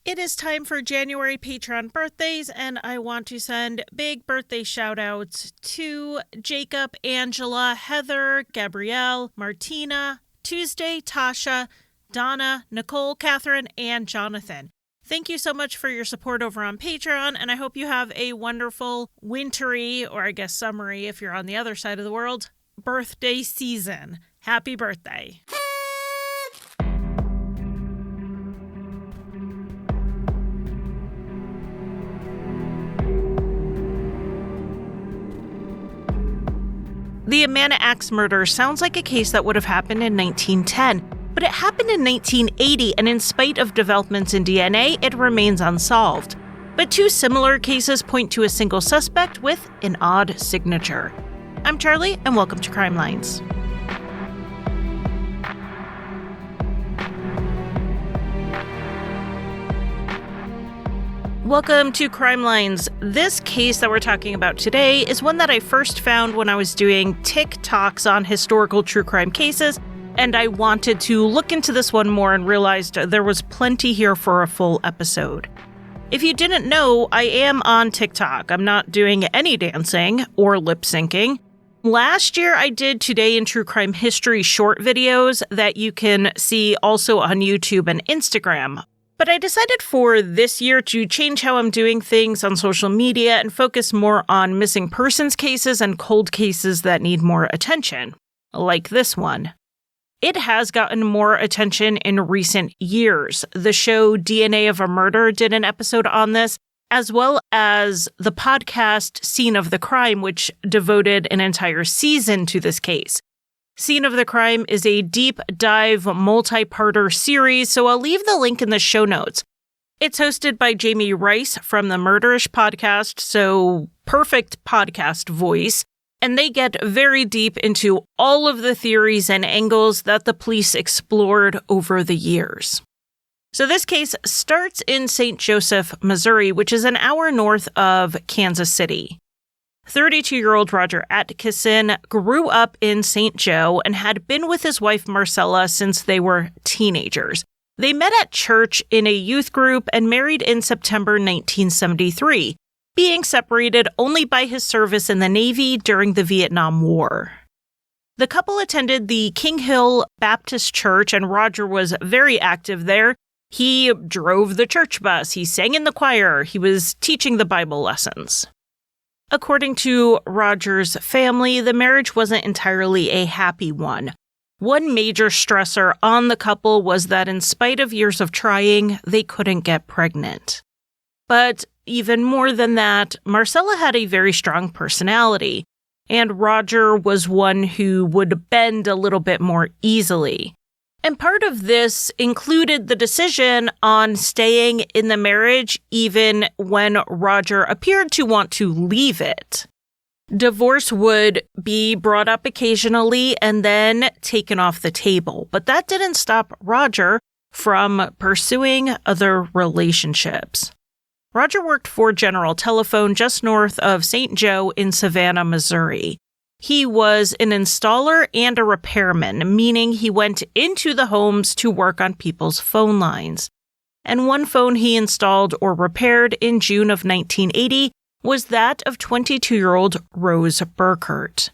It is time for January Patreon birthdays, and I want to send big birthday shout-outs to Jacob, Angela, Heather, Gabrielle, Martina, Tuesday, Tasha, Donna, Nicole, Catherine, and Jonathan. Thank you so much for your support over on Patreon, and I hope you have a wonderful wintry, or I guess summery if you're on the other side of the world, birthday season. Happy birthday. The Amana Ax Murders sounds like a case that would have happened in 1910, but it happened in 1980, and in spite of developments in DNA, it remains unsolved. But two similar cases point to a single suspect with an odd signature. I'm Charlie, and welcome to Crime Lines. Welcome to Crime Lines. This case that we're talking about today is one that I first found when I was doing TikToks on historical true crime cases, and I wanted to look into this one more and realized there was plenty here for a full episode. If you didn't know, I am on TikTok. I'm not doing any dancing or lip syncing. Last year, I did Today in True Crime History short videos that you can see also on YouTube and Instagram. But I decided for this year to change how I'm doing things on social media and focus more on missing persons cases and cold cases that need more attention, like this one. It has gotten more attention in recent years. The show DNA of a Murder did an episode on this, as well as the podcast Scene of the Crime, which devoted an entire season to this case. Scene of the Crime is a deep dive multi-parter series, so I'll leave the link in the show notes. It's hosted by Jamie Rice from the Murderish podcast, so perfect podcast voice, and they get very deep into all of the theories and angles that the police explored over the years. So this case starts in St. Joseph, Missouri, which is an hour north of Kansas City. 32-year-old Roger Atkison grew up in St. Joe and had been with his wife Marcella since they were teenagers. They met at church in a youth group and married in September 1973, being separated only by his service in the Navy during the Vietnam War. The couple attended the King Hill Baptist Church, and Roger was very active there. He drove the church bus, he sang in the choir, he was teaching the Bible lessons. According to Roger's family, the marriage wasn't entirely a happy one. One major stressor on the couple was that in spite of years of trying, they couldn't get pregnant. But even more than that, Marcella had a very strong personality, and Roger was one who would bend a little bit more easily. And part of this included the decision on staying in the marriage even when Roger appeared to want to leave it. Divorce would be brought up occasionally and then taken off the table, but that didn't stop Roger from pursuing other relationships. Roger worked for General Telephone just north of St. Joe in Savannah, Missouri. He was an installer and a repairman, meaning he went into the homes to work on people's phone lines. And one phone he installed or repaired in June of 1980 was that of 22-year-old Rose Burkert.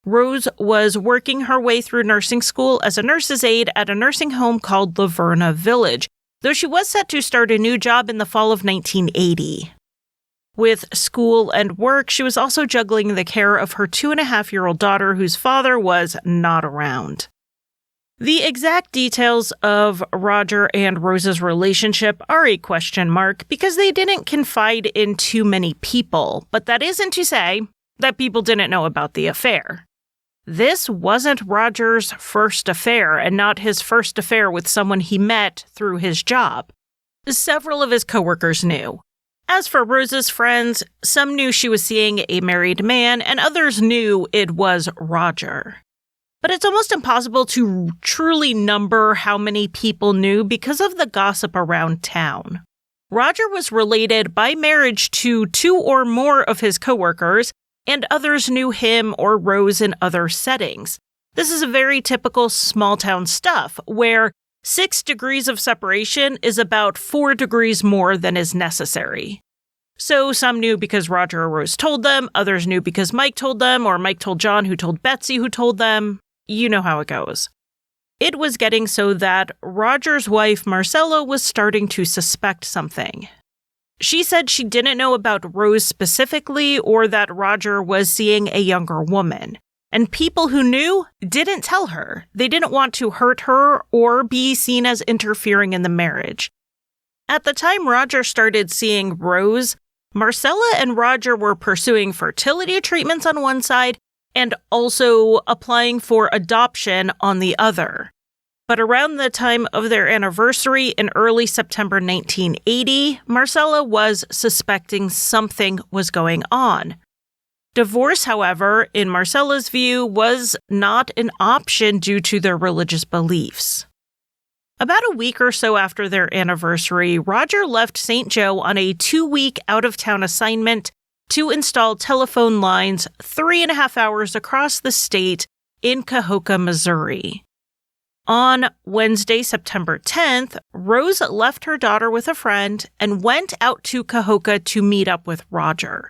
Rose was working her way through nursing school as a nurse's aide at a nursing home called Laverna Village, though she was set to start a new job in the fall of 1980. With school and work, she was also juggling the care of her 2.5-year-old daughter whose father was not around. The exact details of Roger and Rose's relationship are a question mark because they didn't confide in too many people, but that isn't to say that people didn't know about the affair. This wasn't Roger's first affair and not his first affair with someone he met through his job. Several of his coworkers knew. As for Rose's friends, some knew she was seeing a married man, and others knew it was Roger. But it's almost impossible to truly number how many people knew because of the gossip around town. Roger was related by marriage to 2 or more of his coworkers, and others knew him or Rose in other settings. This is very typical small-town stuff, where 6 degrees of separation is about 4 degrees more than is necessary. So some knew because Roger or Rose told them, others knew because Mike told them, or Mike told John who told Betsy who told them. You know how it goes. It was getting so that Roger's wife, Marcella, was starting to suspect something. She said she didn't know about Rose specifically or that Roger was seeing a younger woman. And people who knew didn't tell her. They didn't want to hurt her or be seen as interfering in the marriage. At the time Roger started seeing Rose, Marcella and Roger were pursuing fertility treatments on one side and also applying for adoption on the other. But around the time of their anniversary in early September 1980, Marcella was suspecting something was going on. Divorce, however, in Marcella's view, was not an option due to their religious beliefs. About a week or so after their anniversary, Roger left St. Joe on a 2-week out-of-town assignment to install telephone lines 3.5 hours across the state in Cahokia, Missouri. On Wednesday, September 10th, Rose left her daughter with a friend and went out to Cahokia to meet up with Roger.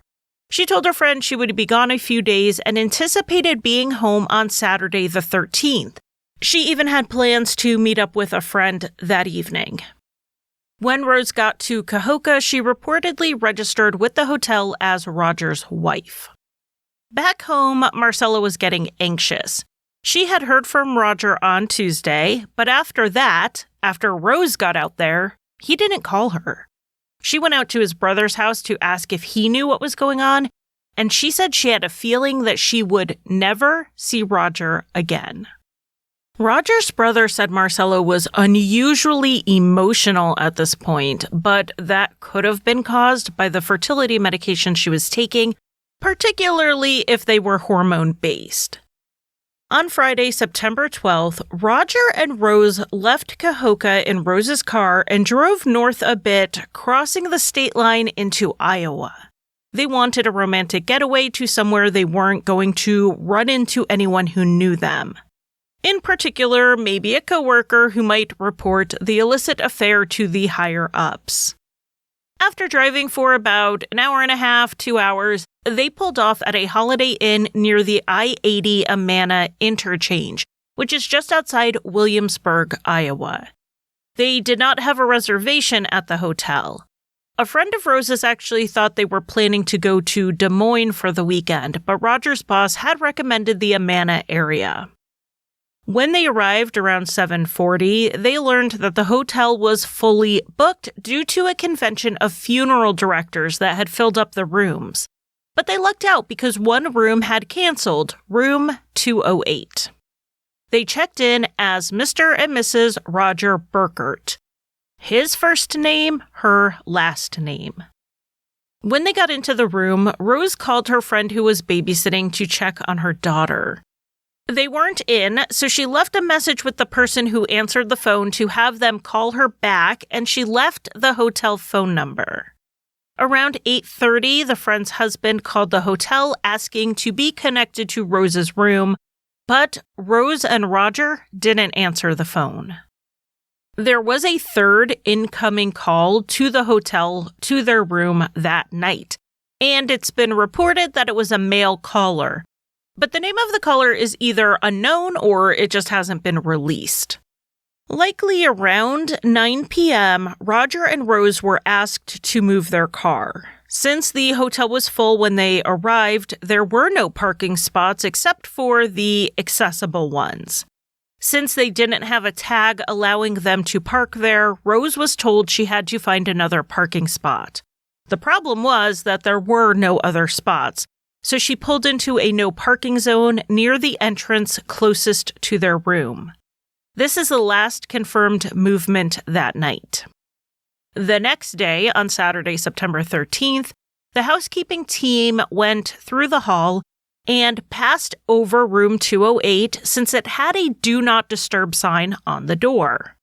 She told her friend she would be gone a few days and anticipated being home on Saturday the 13th. She even had plans to meet up with a friend that evening. When Rose got to Cahokia, she reportedly registered with the hotel as Roger's wife. Back home, Marcella was getting anxious. She had heard from Roger on Tuesday, but after Rose got out there, he didn't call her. She went out to his brother's house to ask if he knew what was going on, and she said she had a feeling that she would never see Roger again. Roger's brother said Marcella was unusually emotional at this point, but that could have been caused by the fertility medication she was taking, particularly if they were hormone-based. On Friday, September 12th, Roger and Rose left Cahokia in Rose's car and drove north a bit, crossing the state line into Iowa. They wanted a romantic getaway to somewhere they weren't going to run into anyone who knew them. In particular, maybe a coworker who might report the illicit affair to the higher-ups. After driving for about an hour and a half, 2 hours, they pulled off at a Holiday Inn near the I-80 Amana interchange, which is just outside Williamsburg, Iowa. They did not have a reservation at the hotel. A friend of Rose's actually thought they were planning to go to Des Moines for the weekend, but Roger's boss had recommended the Amana area. When they arrived around 7:40, they learned that the hotel was fully booked due to a convention of funeral directors that had filled up the rooms. But they lucked out because one room had canceled, room 208. They checked in as Mr. and Mrs. Roger Burkert. His first name, her last name. When they got into the room, Rose called her friend who was babysitting to check on her daughter. They weren't in, so she left a message with the person who answered the phone to have them call her back, and she left the hotel phone number. Around 8:30, the friend's husband called the hotel asking to be connected to Rose's room, but Rose and Roger didn't answer the phone. There was a third incoming call to the hotel to their room that night, and it's been reported that it was a male caller. But the name of the caller is either unknown or it just hasn't been released. Likely around 9 p.m., Roger and Rose were asked to move their car. Since the hotel was full when they arrived, there were no parking spots except for the accessible ones. Since they didn't have a tag allowing them to park there, Rose was told she had to find another parking spot. The problem was that there were no other spots, so she pulled into a no parking zone near the entrance closest to their room. This is the last confirmed movement that night. The next day, on Saturday, September 13th, the housekeeping team went through the hall and passed over room 208 since it had a do not disturb sign on the door.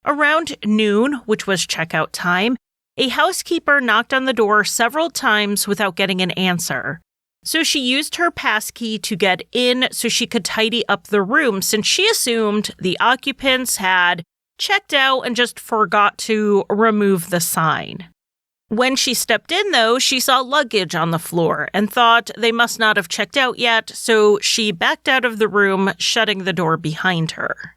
Around noon, which was checkout time, a housekeeper knocked on the door several times without getting an answer. So she used her passkey to get in so she could tidy up the room since she assumed the occupants had checked out and just forgot to remove the sign. When she stepped in, though, she saw luggage on the floor and thought they must not have checked out yet, so she backed out of the room, shutting the door behind her.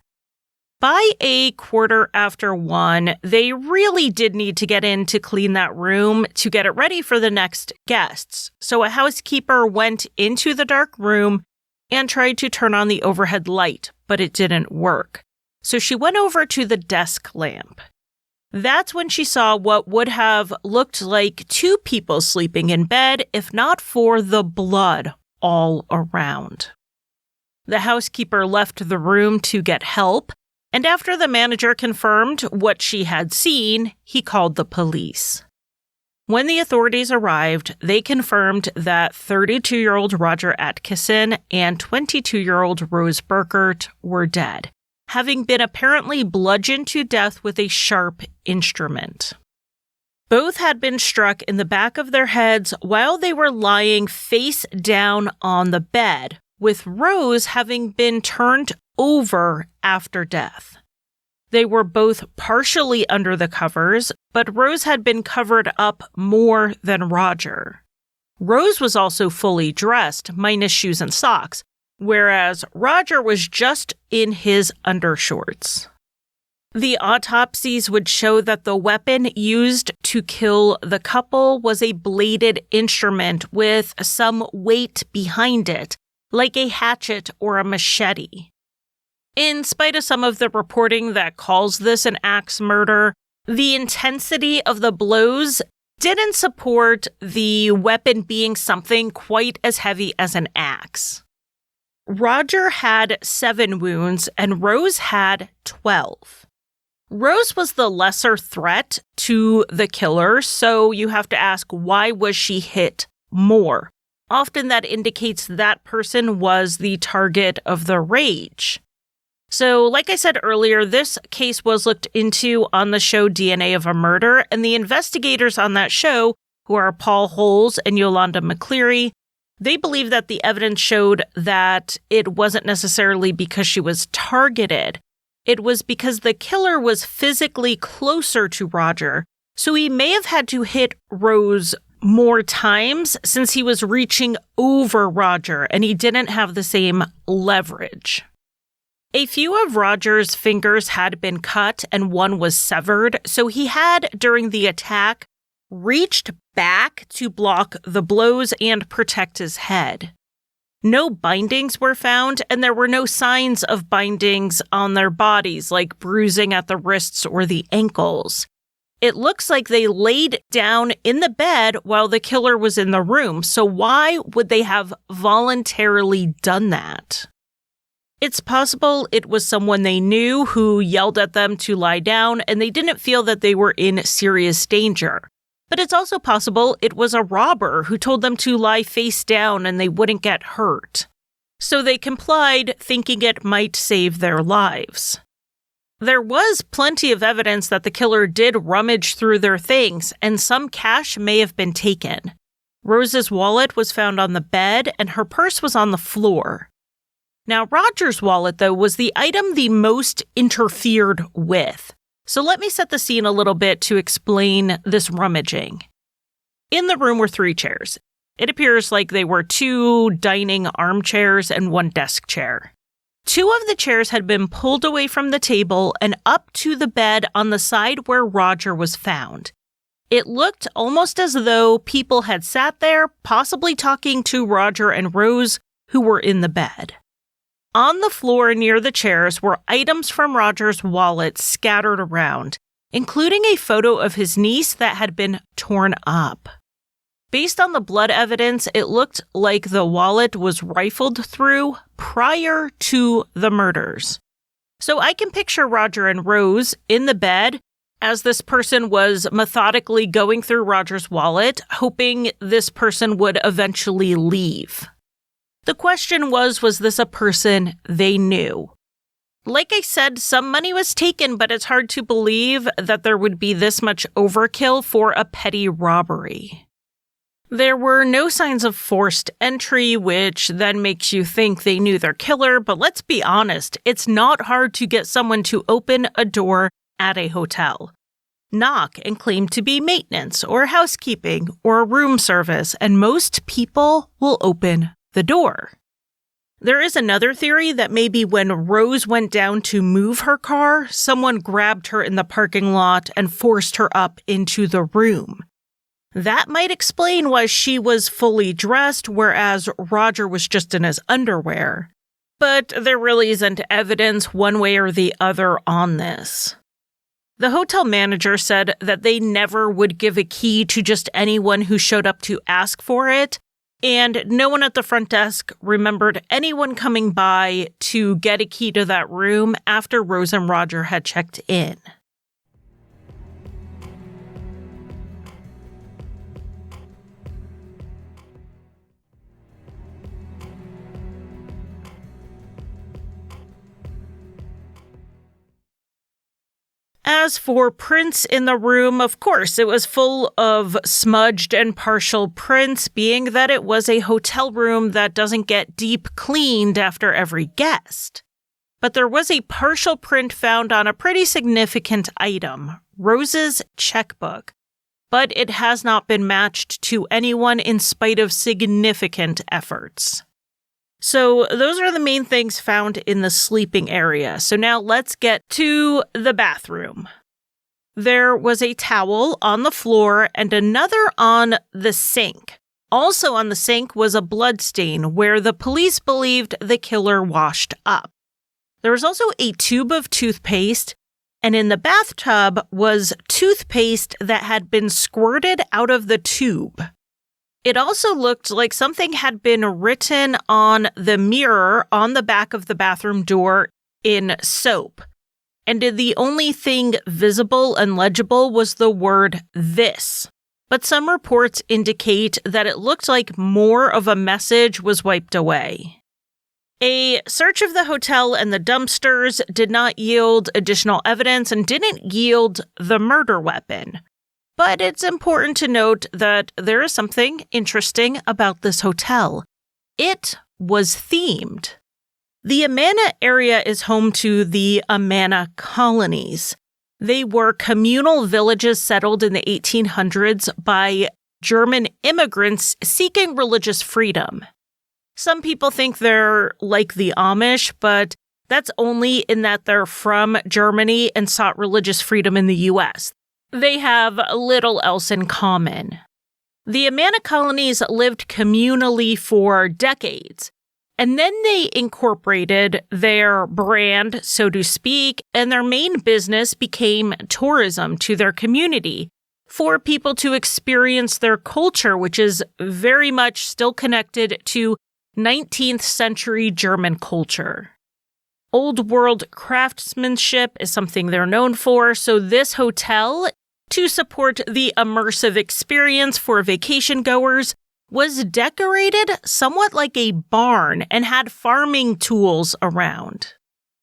By 1:15, they really did need to get in to clean that room to get it ready for the next guests. So a housekeeper went into the dark room and tried to turn on the overhead light, but it didn't work. So she went over to the desk lamp. That's when she saw what would have looked like two people sleeping in bed, if not for the blood all around. The housekeeper left the room to get help, and after the manager confirmed what she had seen, he called the police. When the authorities arrived, they confirmed that 32-year-old Roger Atkison and 22-year-old Rose Burkert were dead, having been apparently bludgeoned to death with a sharp instrument. Both had been struck in the back of their heads while they were lying face down on the bed, with Rose having been turned over after death. They were both partially under the covers, but Rose had been covered up more than Roger. Rose was also fully dressed, minus shoes and socks, whereas Roger was just in his undershorts. The autopsies would show that the weapon used to kill the couple was a bladed instrument with some weight behind it, like a hatchet or a machete. In spite of some of the reporting that calls this an axe murder, the intensity of the blows didn't support the weapon being something quite as heavy as an axe. Roger had 7 wounds and Rose had 12. Rose was the lesser threat to the killer, so you have to ask, why was she hit more? Often that indicates that person was the target of the rage. So, like I said earlier, this case was looked into on the show DNA of a Murder, and the investigators on that show, who are Paul Holes and Yolanda McCleary, they believe that the evidence showed that it wasn't necessarily because she was targeted. It was because the killer was physically closer to Roger, so he may have had to hit Rose more times since he was reaching over Roger and he didn't have the same leverage. A few of Roger's fingers had been cut and one was severed, so he had, during the attack, reached back to block the blows and protect his head. No bindings were found, and there were no signs of bindings on their bodies, like bruising at the wrists or the ankles. It looks like they laid down in the bed while the killer was in the room, so why would they have voluntarily done that? It's possible it was someone they knew who yelled at them to lie down and they didn't feel that they were in serious danger. But it's also possible it was a robber who told them to lie face down and they wouldn't get hurt. So they complied, thinking it might save their lives. There was plenty of evidence that the killer did rummage through their things, and some cash may have been taken. Rose's wallet was found on the bed and her purse was on the floor. Now, Roger's wallet, though, was the item the most interfered with. So let me set the scene a little bit to explain this rummaging. In the room were 3 chairs. It appears like they were 2 dining armchairs and 1 desk chair. 2 of the chairs had been pulled away from the table and up to the bed on the side where Roger was found. It looked almost as though people had sat there, possibly talking to Roger and Rose, who were in the bed. On the floor near the chairs were items from Roger's wallet scattered around, including a photo of his niece that had been torn up. Based on the blood evidence, it looked like the wallet was rifled through prior to the murders. So I can picture Roger and Rose in the bed as this person was methodically going through Roger's wallet, hoping this person would eventually leave. The question was this a person they knew? Like I said, some money was taken, but it's hard to believe that there would be this much overkill for a petty robbery. There were no signs of forced entry, which then makes you think they knew their killer, but let's be honest, it's not hard to get someone to open a door at a hotel. Knock and claim to be maintenance or housekeeping or room service, and most people will open the door. There is another theory that maybe when Rose went down to move her car, someone grabbed her in the parking lot and forced her up into the room. That might explain why she was fully dressed, whereas Roger was just in his underwear. But there really isn't evidence one way or the other on this. The hotel manager said that they never would give a key to just anyone who showed up to ask for it, and no one at the front desk remembered anyone coming by to get a key to that room after Rose and Roger had checked in. As for prints in the room, of course, it was full of smudged and partial prints, being that it was a hotel room that doesn't get deep cleaned after every guest. But there was a partial print found on a pretty significant item, Rose's checkbook, but it has not been matched to anyone in spite of significant efforts. So those are the main things found in the sleeping area. So now let's get to the bathroom. There was a towel on the floor and another on the sink. Also on the sink was a bloodstain where the police believed the killer washed up. There was also a tube of toothpaste, and in the bathtub was toothpaste that had been squirted out of the tube. It also looked like something had been written on the mirror on the back of the bathroom door in soap. And the only thing visible and legible was the word "this." But some reports indicate that it looked like more of a message was wiped away. A search of the hotel and the dumpsters did not yield additional evidence and didn't yield the murder weapon. But it's important to note that there is something interesting about this hotel. It was themed. The Amana area is home to the Amana colonies. They were communal villages settled in the 1800s by German immigrants seeking religious freedom. Some people think they're like the Amish, but that's only in that they're from Germany and sought religious freedom in the U.S. They have little else in common. The Amana colonies lived communally for decades, and then they incorporated their brand, so to speak, and their main business became tourism to their community for people to experience their culture, which is very much still connected to 19th century German culture. Old world craftsmanship is something they're known for, so this hotel, to support the immersive experience for vacation goers, was decorated somewhat like a barn and had farming tools around.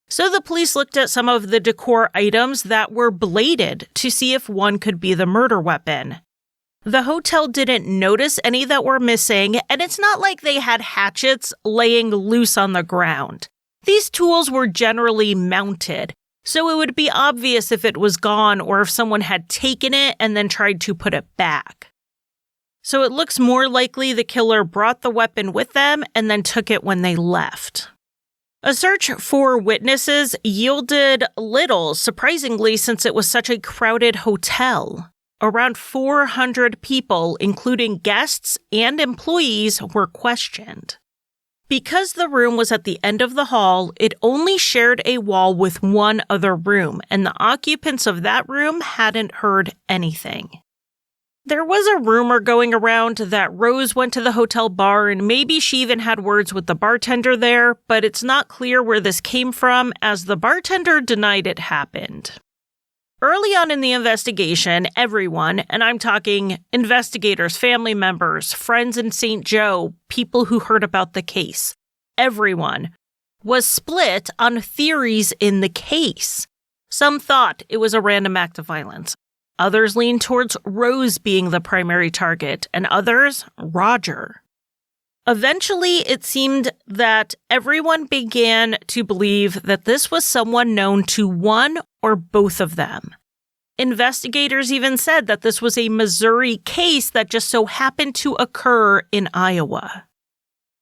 So the police looked at some of the decor items that were bladed to see if one could be the murder weapon. The hotel didn't notice any that were missing, and it's not like they had hatchets laying loose on the ground. These tools were generally mounted, so it would be obvious if it was gone or if someone had taken it and then tried to put it back. So it looks more likely the killer brought the weapon with them and then took it when they left. A search for witnesses yielded little, surprisingly, since it was such a crowded hotel. Around 400 people, including guests and employees, were questioned. Because the room was at the end of the hall, it only shared a wall with one other room, and the occupants of that room hadn't heard anything. There was a rumor going around that Rose went to the hotel bar and maybe she even had words with the bartender there, but it's not clear where this came from as the bartender denied it happened. Early on in the investigation, everyone, and I'm talking investigators, family members, friends in St. Joe, people who heard about the case, everyone, was split on theories in the case. Some thought it was a random act of violence. Others lean towards Rose being the primary target, and others, Roger. Eventually, it seemed that everyone began to believe that this was someone known to one or both of them. Investigators even said that this was a Missouri case that just so happened to occur in Iowa.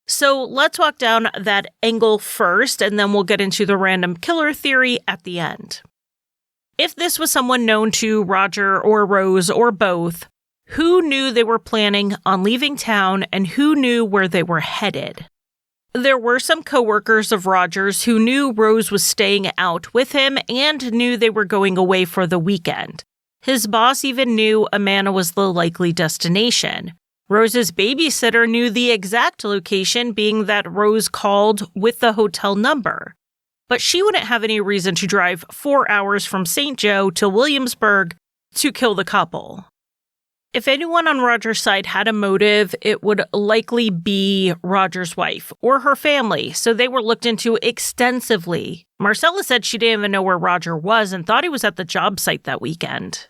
So let's walk down that angle first, and then we'll get into the random killer theory at the end. If this was someone known to Roger or Rose or both, who knew they were planning on leaving town and who knew where they were headed? There were some coworkers of Roger's who knew Rose was staying out with him and knew they were going away for the weekend. His boss even knew Amana was the likely destination. Rose's babysitter knew the exact location, being that Rose called with the hotel number. But she wouldn't have any reason to drive 4 hours from St. Joe to Williamsburg to kill the couple. If anyone on Roger's side had a motive, it would likely be Roger's wife or her family, so they were looked into extensively. Marcella said she didn't even know where Roger was and thought he was at the job site that weekend.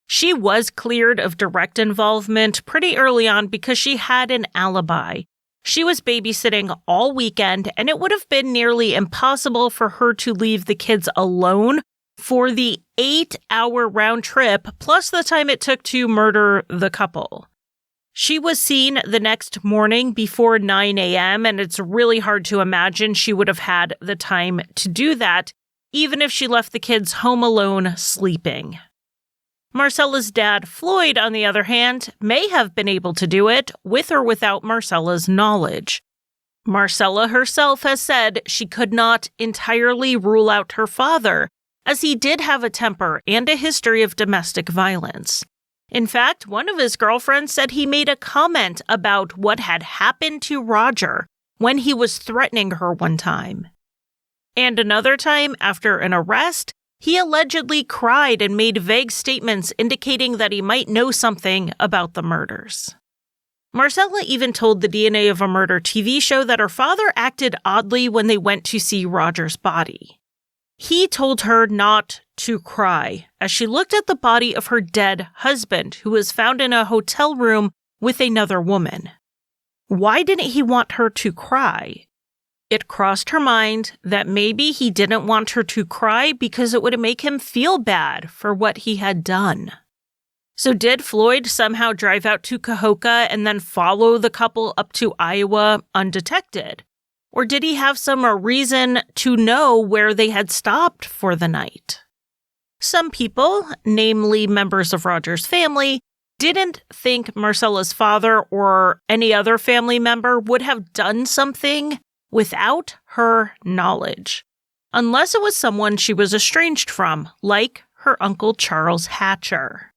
She was cleared of direct involvement pretty early on because she had an alibi. She was babysitting all weekend, and it would have been nearly impossible for her to leave the kids alone for the 8-hour round trip, plus the time it took to murder the couple. She was seen the next morning before 9 a.m., and it's really hard to imagine she would have had the time to do that, even if she left the kids home alone sleeping. Marcella's dad, Floyd, on the other hand, may have been able to do it, with or without Marcella's knowledge. Marcella herself has said she could not entirely rule out her father, as he did have a temper and a history of domestic violence. In fact, one of his girlfriends said he made a comment about what had happened to Roger when he was threatening her one time. And another time, after an arrest, he allegedly cried and made vague statements indicating that he might know something about the murders. Marcella even told the DNA of a Murder TV show that her father acted oddly when they went to see Roger's body. He told her not to cry as she looked at the body of her dead husband, who was found in a hotel room with another woman. Why didn't he want her to cry? It crossed her mind that maybe he didn't want her to cry because it would make him feel bad for what he had done. So did Floyd somehow drive out to Cahokia and then follow the couple up to Iowa undetected? Or did he have some reason to know where they had stopped for the night? Some people, namely members of Roger's family, didn't think Marcella's father or any other family member would have done something without her knowledge, unless it was someone she was estranged from, like her uncle Charles Hatcher.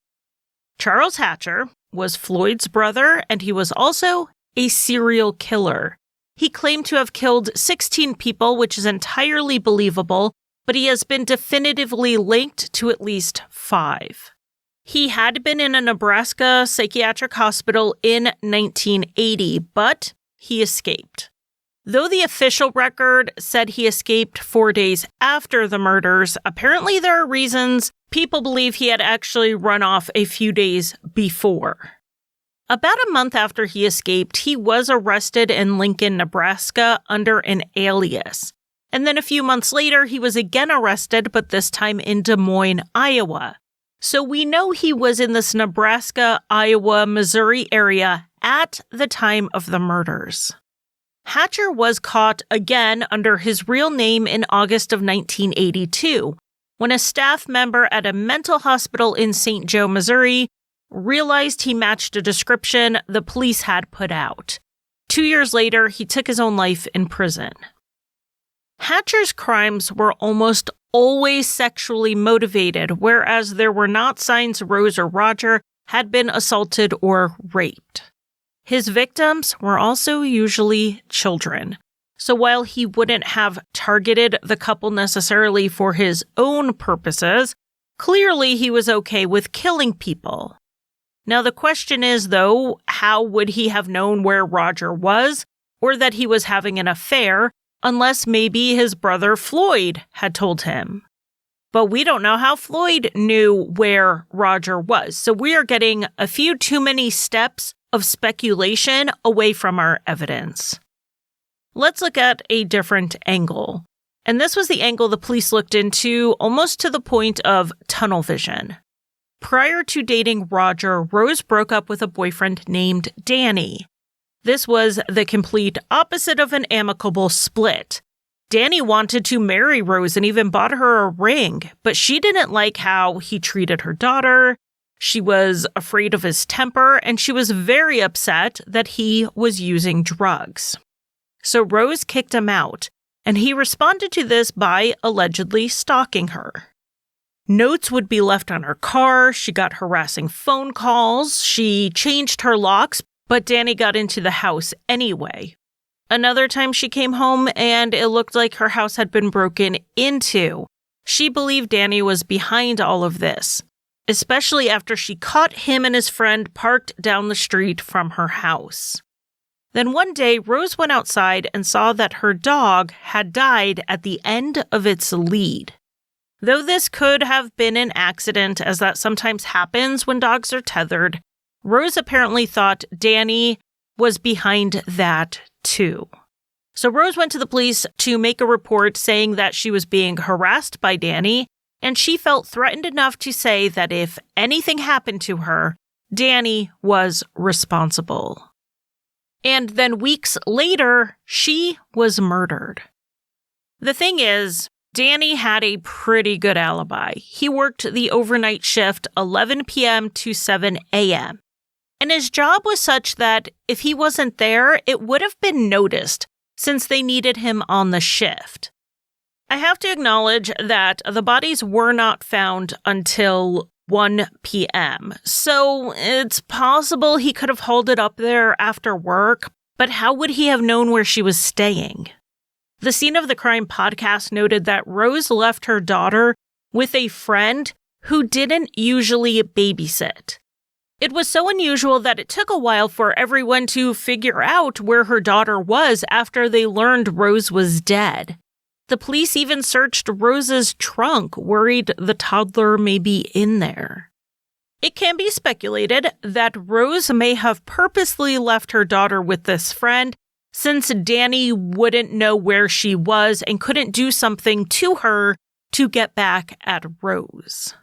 Charles Hatcher was Floyd's brother, and he was also a serial killer. He claimed to have killed 16 people, which is entirely believable, but he has been definitively linked to at least 5. He had been in a Nebraska psychiatric hospital in 1980, but he escaped. Though the official record said he escaped 4 days after the murders, apparently there are reasons people believe he had actually run off a few days before. About a month after he escaped, he was arrested in Lincoln, Nebraska under an alias. And then a few months later, he was again arrested, but this time in Des Moines, Iowa. So we know he was in this Nebraska, Iowa, Missouri area at the time of the murders. Hatcher was caught again under his real name in August of 1982, when a staff member at a mental hospital in St. Joe, Missouri, realized he matched a description the police had put out. 2 years later, he took his own life in prison. Hatcher's crimes were almost always sexually motivated, whereas there were not signs Rose or Roger had been assaulted or raped. His victims were also usually children. So while he wouldn't have targeted the couple necessarily for his own purposes, clearly he was okay with killing people. Now the question is, though, how would he have known where Roger was, or that he was having an affair, unless maybe his brother Floyd had told him? But we don't know how Floyd knew where Roger was. So we are getting a few too many steps of speculation away from our evidence. Let's look at a different angle. And this was the angle the police looked into almost to the point of tunnel vision. Prior to dating Roger, Rose broke up with a boyfriend named Danny. This was the complete opposite of an amicable split. Danny wanted to marry Rose and even bought her a ring, but she didn't like how he treated her daughter. She was afraid of his temper, and she was very upset that he was using drugs. So Rose kicked him out, and he responded to this by allegedly stalking her. Notes would be left on her car, she got harassing phone calls, she changed her locks, but Danny got into the house anyway. Another time she came home and it looked like her house had been broken into. She believed Danny was behind all of this, especially after she caught him and his friend parked down the street from her house. Then one day, Rose went outside and saw that her dog had died at the end of its lead. Though this could have been an accident, as that sometimes happens when dogs are tethered, Rose apparently thought Danny was behind that too. So Rose went to the police to make a report saying that she was being harassed by Danny, and she felt threatened enough to say that if anything happened to her, Danny was responsible. And then weeks later, she was murdered. The thing is, Danny had a pretty good alibi. He worked the overnight shift 11 p.m. to 7 a.m. And his job was such that if he wasn't there, it would have been noticed since they needed him on the shift. I have to acknowledge that the bodies were not found until 1 p.m. So it's possible he could have hauled it up there after work, but how would he have known where she was staying? The Scene of the Crime podcast noted that Rose left her daughter with a friend who didn't usually babysit. It was so unusual that it took a while for everyone to figure out where her daughter was after they learned Rose was dead. The police even searched Rose's trunk, worried the toddler may be in there. It can be speculated that Rose may have purposely left her daughter with this friend, since Danny wouldn't know where she was and couldn't do something to her to get back at Rose.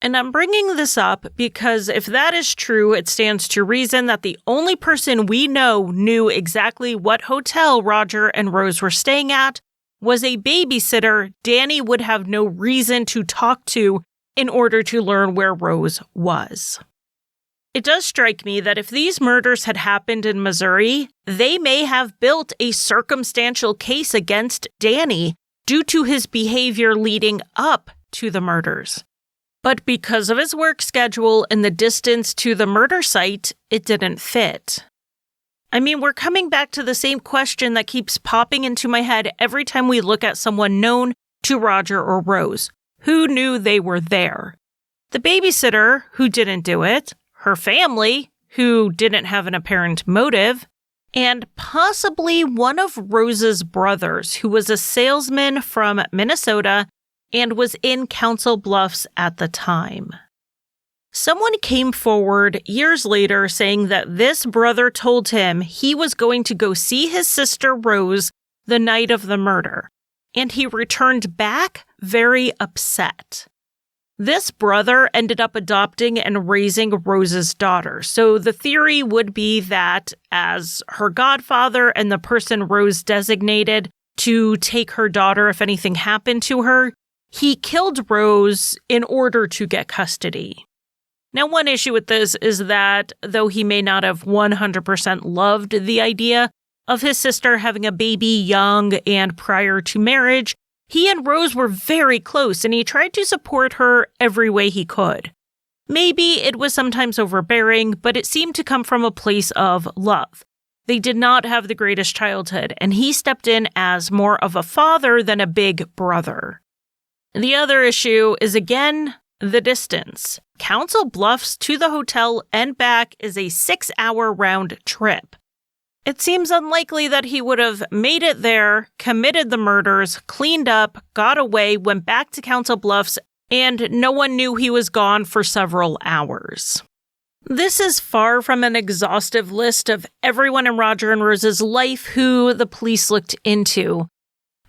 And I'm bringing this up because if that is true, it stands to reason that the only person we know knew exactly what hotel Roger and Rose were staying at was a babysitter Danny would have no reason to talk to in order to learn where Rose was. It does strike me that if these murders had happened in Missouri, they may have built a circumstantial case against Danny due to his behavior leading up to the murders. But because of his work schedule and the distance to the murder site, it didn't fit. I mean, we're coming back to the same question that keeps popping into my head every time we look at someone known to Roger or Rose. Who knew they were there? The babysitter, who didn't do it, her family, who didn't have an apparent motive, and possibly one of Rose's brothers, who was a salesman from Minnesota and was in Council Bluffs at the time. Someone came forward years later saying that this brother told him he was going to go see his sister Rose the night of the murder, and he returned back very upset. This brother ended up adopting and raising Rose's daughter, so the theory would be that as her godfather and the person Rose designated to take her daughter if anything happened to her, he killed Rose in order to get custody. Now, one issue with this is that though he may not have 100% loved the idea of his sister having a baby young and prior to marriage, he and Rose were very close and he tried to support her every way he could. Maybe it was sometimes overbearing, but it seemed to come from a place of love. They did not have the greatest childhood, and he stepped in as more of a father than a big brother. The other issue is, again, the distance. Council Bluffs to the hotel and back is a 6-hour round trip. It seems unlikely that he would have made it there, committed the murders, cleaned up, got away, went back to Council Bluffs, and no one knew he was gone for several hours. This is far from an exhaustive list of everyone in Roger and Rose's life who the police looked into.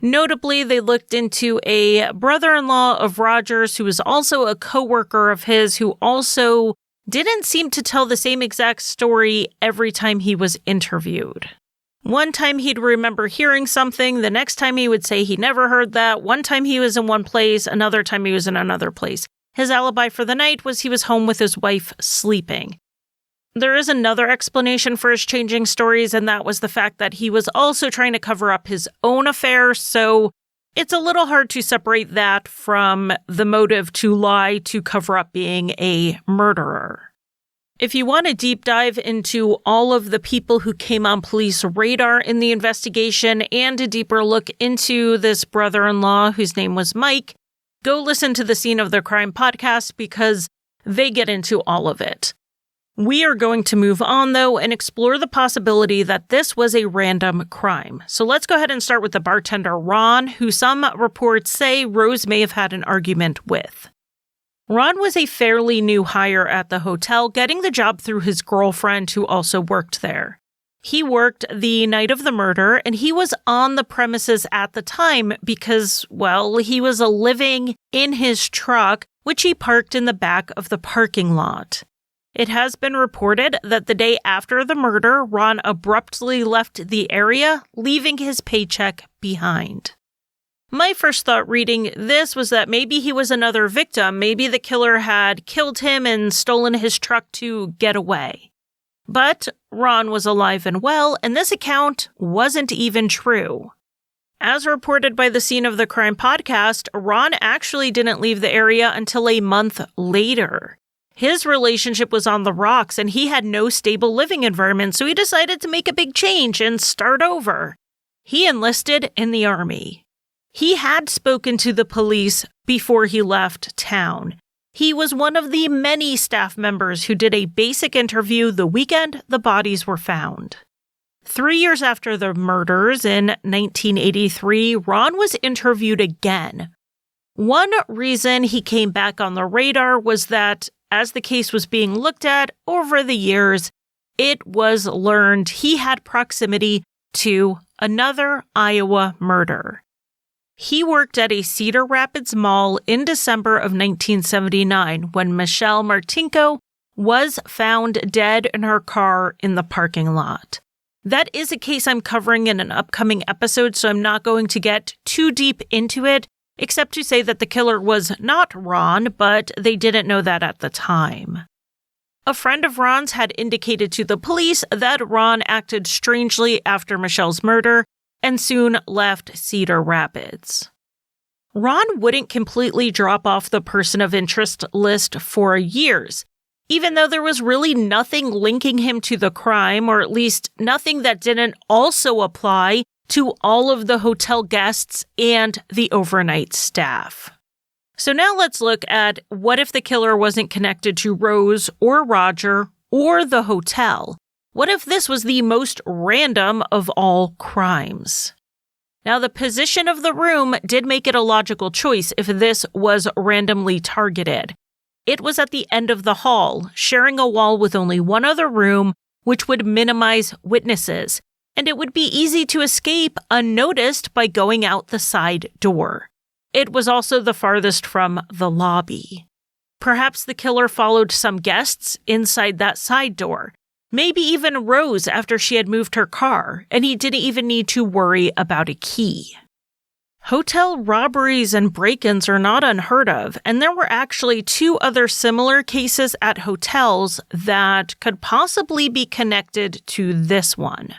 Notably, they looked into a brother-in-law of Roger's who was also a co-worker of his who also didn't seem to tell the same exact story every time he was interviewed. One time he'd remember hearing something, the next time he would say he never heard that, one time he was in one place, another time he was in another place. His alibi for the night was he was home with his wife sleeping. There is another explanation for his changing stories, and that was the fact that he was also trying to cover up his own affair, so it's a little hard to separate that from the motive to lie to cover up being a murderer. If you want a deep dive into all of the people who came on police radar in the investigation and a deeper look into this brother-in-law whose name was Mike, go listen to the Scene of the Crime podcast because they get into all of it. We are going to move on, though, and explore the possibility that this was a random crime. So let's go ahead and start with the bartender, Ron, who some reports say Rose may have had an argument with. Ron was a fairly new hire at the hotel, getting the job through his girlfriend who also worked there. He worked the night of the murder, and he was on the premises at the time because, well, he was living in his truck, which he parked in the back of the parking lot. It has been reported that the day after the murder, Ron abruptly left the area, leaving his paycheck behind. My first thought reading this was that maybe he was another victim. Maybe the killer had killed him and stolen his truck to get away. But Ron was alive and well, and this account wasn't even true. As reported by the Scene of the Crime podcast, Ron actually didn't leave the area until a month later. His relationship was on the rocks and he had no stable living environment, so he decided to make a big change and start over. He enlisted in the Army. He had spoken to the police before he left town. He was one of the many staff members who did a basic interview the weekend the bodies were found. 3 years after the murders in 1983, Ron was interviewed again. One reason he came back on the radar was that as the case was being looked at over the years, it was learned he had proximity to another Iowa murder. He worked at a Cedar Rapids mall in December of 1979 when Michelle Martinko was found dead in her car in the parking lot. That is a case I'm covering in an upcoming episode, so I'm not going to get too deep into it, except to say that the killer was not Ron, but they didn't know that at the time. A friend of Ron's had indicated to the police that Ron acted strangely after Michelle's murder and soon left Cedar Rapids. Ron wouldn't completely drop off the person of interest list for years, even though there was really nothing linking him to the crime, or at least nothing that didn't also apply to all of the hotel guests and the overnight staff. So now let's look at what if the killer wasn't connected to Rose or Roger or the hotel? What if this was the most random of all crimes? Now, the position of the room did make it a logical choice if this was randomly targeted. It was at the end of the hall, sharing a wall with only one other room, which would minimize witnesses, and it would be easy to escape unnoticed by going out the side door. It was also the farthest from the lobby. Perhaps the killer followed some guests inside that side door, maybe even Rose after she had moved her car, and he didn't even need to worry about a key. Hotel robberies and break-ins are not unheard of, and there were actually 2 other similar cases at hotels that could possibly be connected to this one.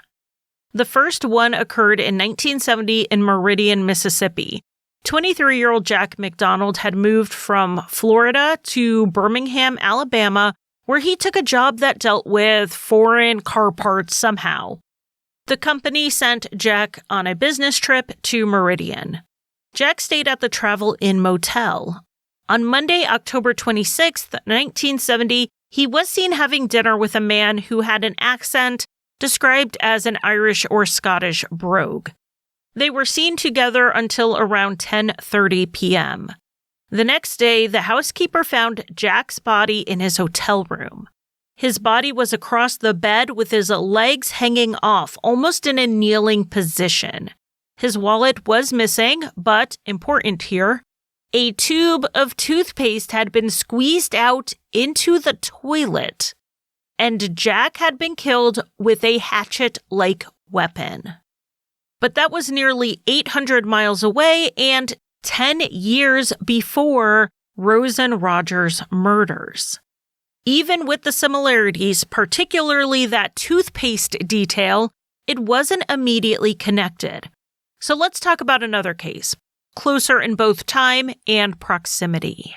The first one occurred in 1970 in Meridian, Mississippi. 23-year-old Jack McDonald had moved from Florida to Birmingham, Alabama, where he took a job that dealt with foreign car parts somehow. The company sent Jack on a business trip to Meridian. Jack stayed at the Travel Inn Motel. On Monday, October 26, 1970, he was seen having dinner with a man who had an accent described as an Irish or Scottish brogue. They were seen together until around 10:30 p.m. The next day, the housekeeper found Jack's body in his hotel room. His body was across the bed with his legs hanging off, almost in a kneeling position. His wallet was missing, but, important here, a tube of toothpaste had been squeezed out into the toilet, and Jack had been killed with a hatchet-like weapon. But that was nearly 800 miles away and 10 years before Rose and Roger's murders. Even with the similarities, particularly that toothpaste detail, it wasn't immediately connected. So let's talk about another case, closer in both time and proximity.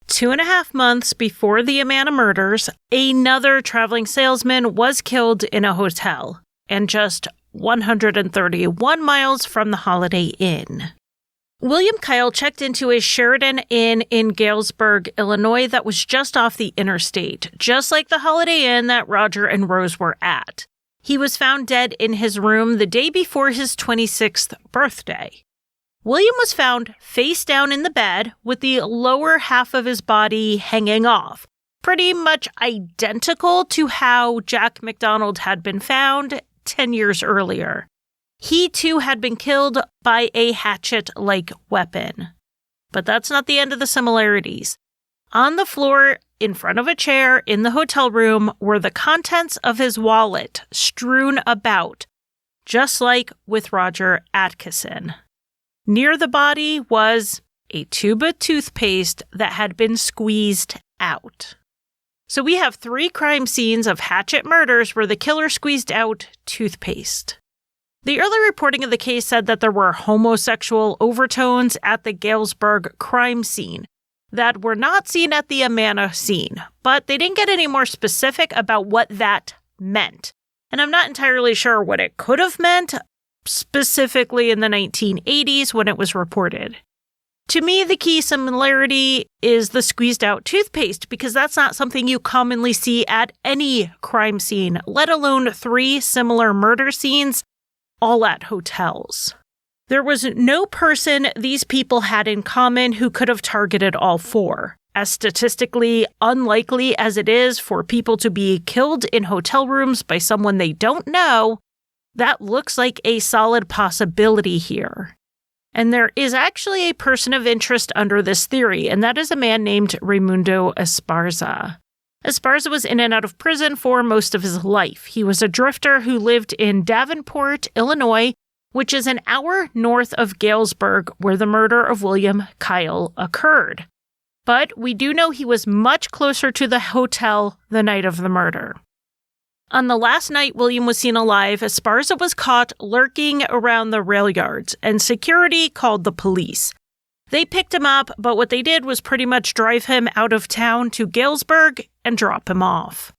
2.5 months before the Amana murders, another traveling salesman was killed in a hotel, and just 131 miles from the Holiday Inn. William Kyle checked into a Sheraton Inn in Galesburg, Illinois that was just off the interstate, just like the Holiday Inn that Roger and Rose were at. He was found dead in his room the day before his 26th birthday. William was found face down in the bed with the lower half of his body hanging off, pretty much identical to how Jack McDonald had been found 10 years earlier. He too had been killed by a hatchet-like weapon. But that's not the end of the similarities. On the floor, in front of a chair in the hotel room, were the contents of his wallet strewn about, just like with Roger Atkison. Near the body was a tube of toothpaste that had been squeezed out. So we have 3 crime scenes of hatchet murders where the killer squeezed out toothpaste. The early reporting of the case said that there were homosexual overtones at the Galesburg crime scene that were not seen at the Amana scene, but they didn't get any more specific about what that meant. And I'm not entirely sure what it could have meant, specifically in the 1980s when it was reported. To me, the key similarity is the squeezed out toothpaste, because that's not something you commonly see at any crime scene, let alone 3 similar murder scenes, all at hotels. There was no person these people had in common who could have targeted all 4. As statistically unlikely as it is for people to be killed in hotel rooms by someone they don't know, that looks like a solid possibility here. And there is actually a person of interest under this theory, and that is a man named Raimundo Esparza. Esparza was in and out of prison for most of his life. He was a drifter who lived in Davenport, Illinois, which is an hour north of Galesburg, where the murder of William Kyle occurred. But we do know he was much closer to the hotel the night of the murder. On the last night William was seen alive, Esparza was caught lurking around the rail yards, and security called the police. They picked him up, but what they did was pretty much drive him out of town to Galesburg and drop him off.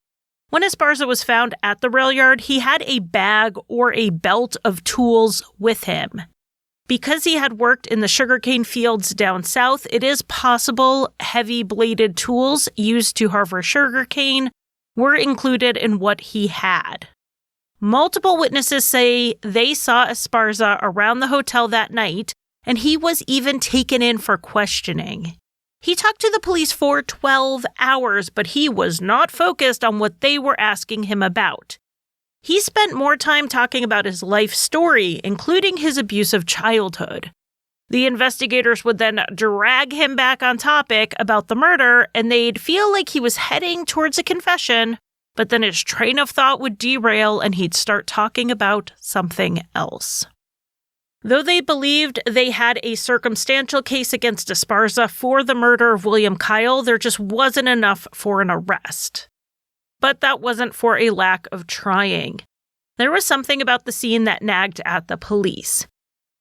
When Esparza was found at the rail yard, he had a bag or a belt of tools with him. Because he had worked in the sugarcane fields down south, it is possible heavy-bladed tools used to harvest sugarcane were included in what he had. Multiple witnesses say they saw Esparza around the hotel that night, and he was even taken in for questioning. He talked to the police for 12 hours, but he was not focused on what they were asking him about. He spent more time talking about his life story, including his abusive childhood. The investigators would then drag him back on topic about the murder, and they'd feel like he was heading towards a confession, but then his train of thought would derail and he'd start talking about something else. Though they believed they had a circumstantial case against Esparza for the murder of William Kyle, there just wasn't enough for an arrest. But that wasn't for a lack of trying. There was something about the scene that nagged at the police.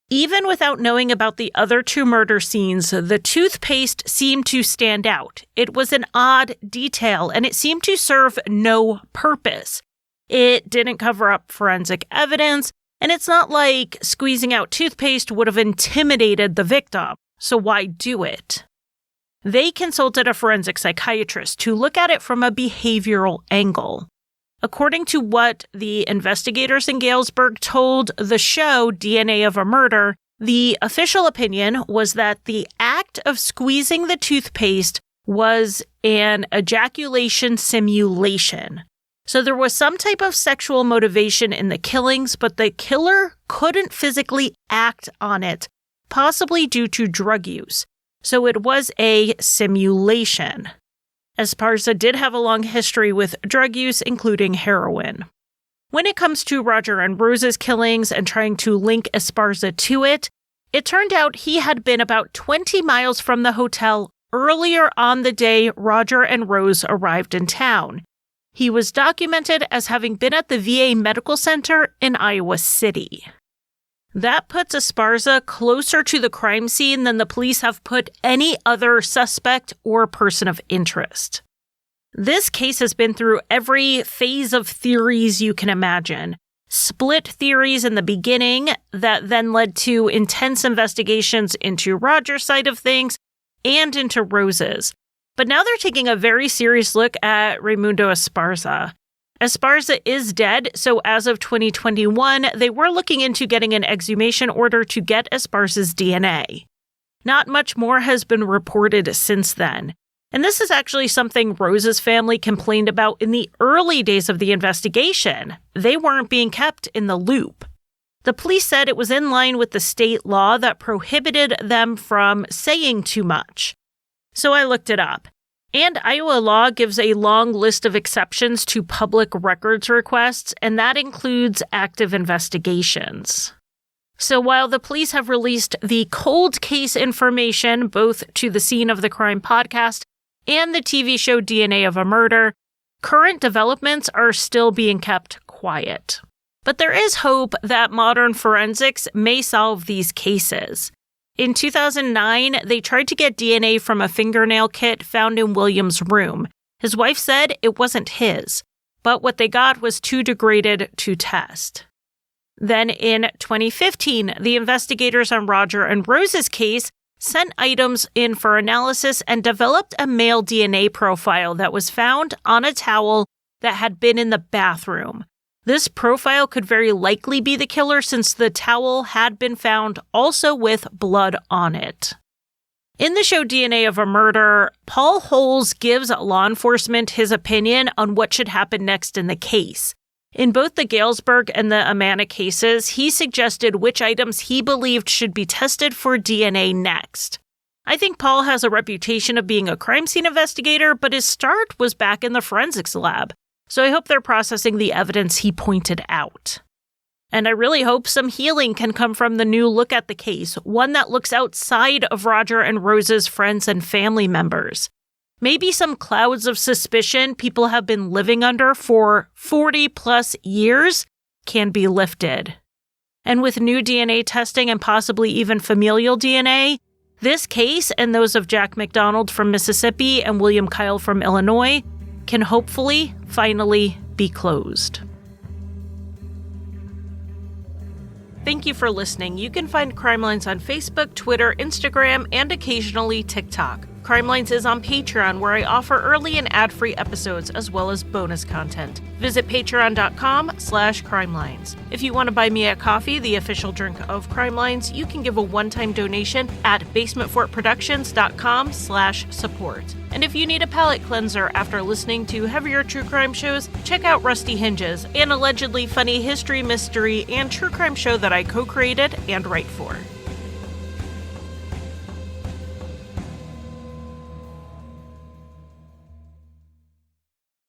Even without knowing about the other 2 murder scenes, the toothpaste seemed to stand out. It was an odd detail, and it seemed to serve no purpose. It didn't cover up forensic evidence, and it's not like squeezing out toothpaste would have intimidated the victim, so why do it? They consulted a forensic psychiatrist to look at it from a behavioral angle. According to what the investigators in Galesburg told the show DNA of a Murder, the official opinion was that the act of squeezing the toothpaste was an ejaculation simulation. So there was some type of sexual motivation in the killings, but the killer couldn't physically act on it, possibly due to drug use. So it was a simulation. Esparza did have a long history with drug use, including heroin. When it comes to Roger and Rose's killings and trying to link Esparza to it, it turned out he had been about 20 miles from the hotel earlier on the day Roger and Rose arrived in town. He was documented as having been at the VA Medical Center in Iowa City. That puts Esparza closer to the crime scene than the police have put any other suspect or person of interest. This case has been through every phase of theories you can imagine. Split theories in the beginning that then led to intense investigations into Roger's side of things and into Rose's. But now they're taking a very serious look at Raimundo Esparza. Esparza is dead, so as of 2021, they were looking into getting an exhumation order to get Esparza's DNA. Not much more has been reported since then. And this is actually something Rose's family complained about in the early days of the investigation. They weren't being kept in the loop. The police said it was in line with the state law that prohibited them from saying too much. So I looked it up. And Iowa law gives a long list of exceptions to public records requests, and that includes active investigations. So while the police have released the cold case information both to the Scene of the Crime podcast and the TV show DNA of a Murder, current developments are still being kept quiet. But there is hope that modern forensics may solve these cases. In 2009, they tried to get DNA from a fingernail kit found in William's room. His wife said it wasn't his, but what they got was too degraded to test. Then in 2015, the investigators on Roger and Rose's case sent items in for analysis and developed a male DNA profile that was found on a towel that had been in the bathroom. This profile could very likely be the killer since the towel had been found also with blood on it. In the show DNA of a Murder, Paul Holes gives law enforcement his opinion on what should happen next in the case. In both the Galesburg and the Amana cases, he suggested which items he believed should be tested for DNA next. I think Paul has a reputation of being a crime scene investigator, but his start was back in the forensics lab. So I hope they're processing the evidence he pointed out. And I really hope some healing can come from the new look at the case, one that looks outside of Roger and Rose's friends and family members. Maybe some clouds of suspicion people have been living under for 40 plus years can be lifted. And with new DNA testing and possibly even familial DNA, this case and those of Jack McDonald from Mississippi and William Kyle from Illinois can hopefully finally be closed. Thank you for listening. You can find Crime Lines on Facebook, Twitter, Instagram, and occasionally TikTok. Crime Lines is on Patreon, where I offer early and ad-free episodes as well as bonus content. Visit patreon.com/crimelines. If you want to buy me a coffee, the official drink of Crime Lines, you can give a one-time donation at basementfortproductions.com/support. And if you need a palate cleanser after listening to heavier true crime shows, check out Rusty Hinges, an allegedly funny history, mystery, and true crime show that I co-created and write for.